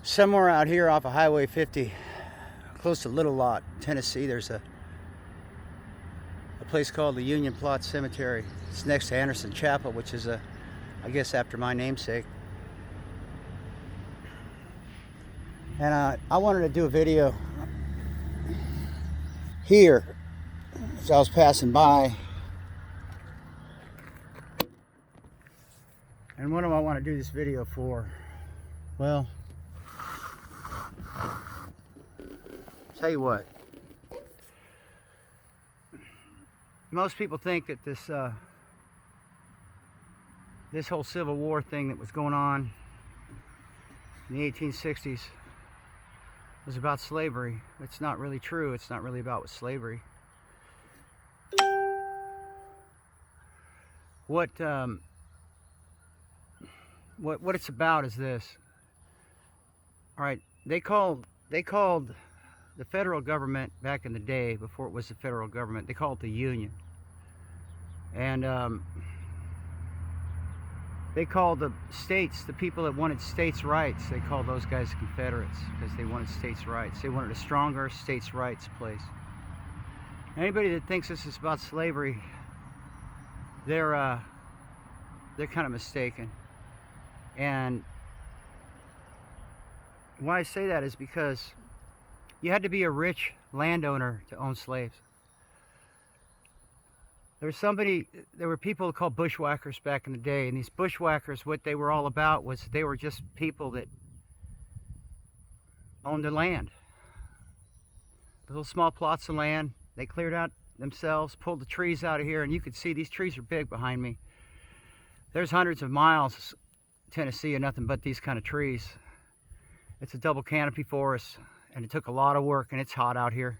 Somewhere out here off of Highway 50, close to Little Lot, Tennessee, there's a place called the Union Plot Cemetery. It's next to Anderson Chapel, which is I guess after my namesake. And I wanted to do a video here as I was passing by. And what do I want to do this video for? Well, tell you what. Most people think that this whole Civil War thing that was going on in the 1860s was about slavery. It's not really true. It's not really about slavery. What it's about is this. All right, they called the federal government back in the day, before it was the federal government, they called it the Union. And they called the states, the people that wanted states' rights, they called those guys Confederates, because they wanted states' rights. They wanted a stronger states' rights place. Anybody that thinks this is about slavery, they're kind of mistaken. And why I say that is because you had to be a rich landowner to own slaves. There were people called bushwhackers back in the day, and these bushwhackers, what they were all about was they were just people that owned the land. Little small plots of land, they cleared out themselves, pulled the trees out of here, and you could see these trees are big behind me. There's hundreds of miles Tennessee of nothing but these kind of trees. It's a double canopy forest, and it took a lot of work, and it's hot out here.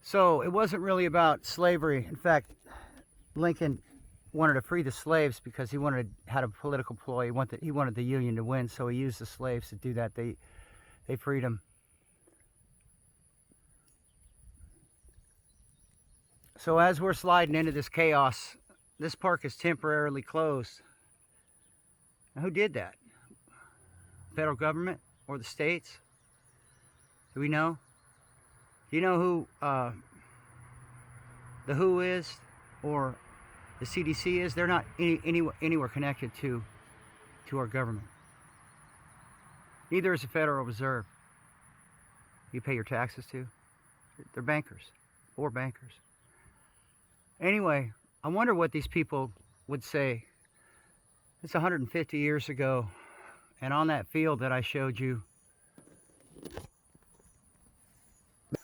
So it wasn't really about slavery. In fact, Lincoln wanted to free the slaves because he had a political ploy. He wanted the Union to win, so he used the slaves to do that. They freed them. So as we're sliding into this chaos, this park is temporarily closed. Now, who did that? Federal government or the states? Do we know? Do you know who the WHO is or the CDC is? They're not anywhere connected to our government. Neither is the Federal Reserve. You pay your taxes to. They're bankers or bankers. Anyway, I wonder what these people would say. It's 150 years ago, and on that field that I showed you,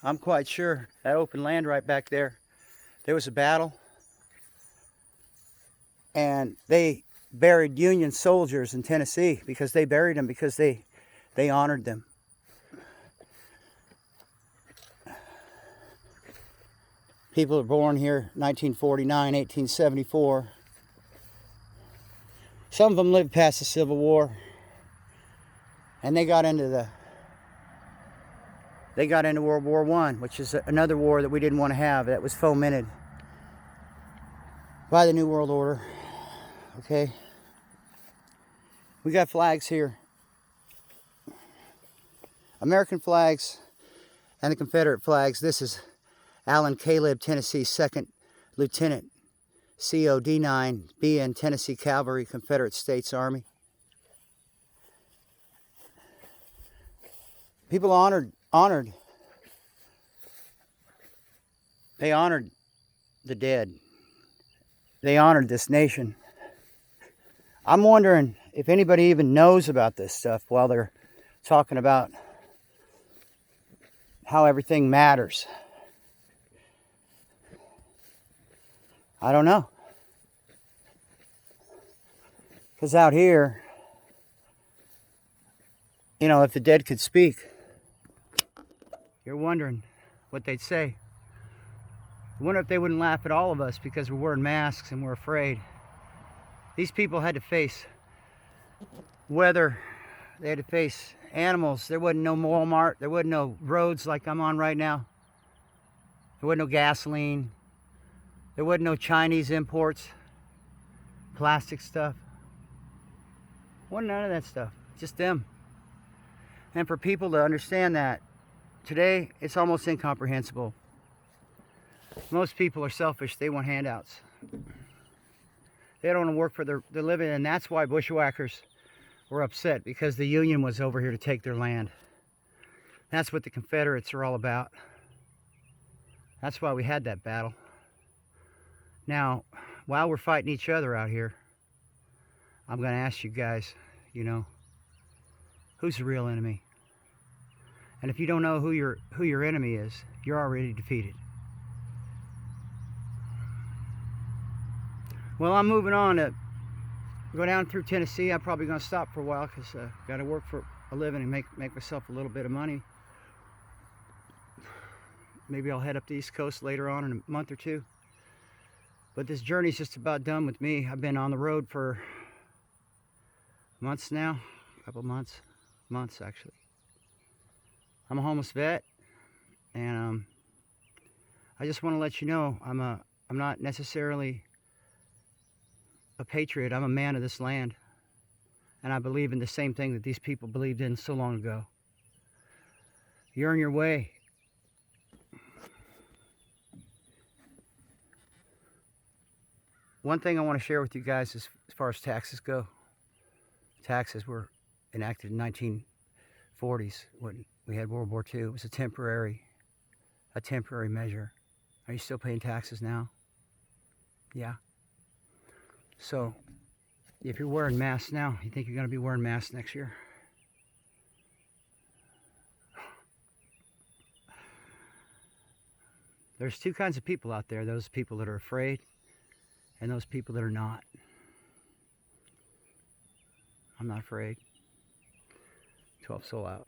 I'm quite sure that open land right back there, there was a battle, and they buried Union soldiers in Tennessee because they buried them because they honored them. People are born here 1949, 1874. Some of them lived past the Civil War, and they got into World War I, which is another war that we didn't want to have, that was fomented by the New World Order. Okay? We got flags here. American flags and the Confederate flags. This is Allen Caleb, Tennessee 2nd Lieutenant, COD9, BN, Tennessee Cavalry, Confederate States Army. People honored. They honored the dead. They honored this nation. I'm wondering if anybody even knows about this stuff while they're talking about how everything matters. I don't know. Because out here, you know, if the dead could speak, you're wondering what they'd say. I wonder if they wouldn't laugh at all of us because we're wearing masks and we're afraid. These people had to face weather. They had to face animals. There wasn't no Walmart. There wasn't no roads like I'm on right now. There wasn't no gasoline. There wasn't no Chinese imports. Plastic stuff. Wasn't none of that stuff. Just them. And for people to understand that today, it's almost incomprehensible. Most people are selfish. They want handouts. They don't want to work for their living, and that's why bushwhackers were upset, because the Union was over here to take their land. That's what the Confederates are all about. That's why we had that battle. Now, while we're fighting each other out here, I'm going to ask you guys, you know, who's the real enemy? And if you don't know who your enemy is, you're already defeated. Well, I'm moving on to go down through Tennessee. I'm probably going to stop for a while because I got to work for a living and make myself a little bit of money. Maybe I'll head up the East Coast later on in a month or two. But this journey's just about done with me. I've been on the road for months now, a couple months actually. I'm a homeless vet, and I just want to let you know I'm not necessarily a patriot. I'm a man of this land, and I believe in the same thing that these people believed in so long ago. You earn your way. One thing I want to share with you guys is, as far as taxes go, taxes were enacted in 1940s when we had World War II. It was a temporary measure. Are you still paying taxes now? Yeah. So, if you're wearing masks now, you think you're going to be wearing masks next year? There's two kinds of people out there. Those people that are afraid and those people that are not. I'm not afraid. 12 Soul out.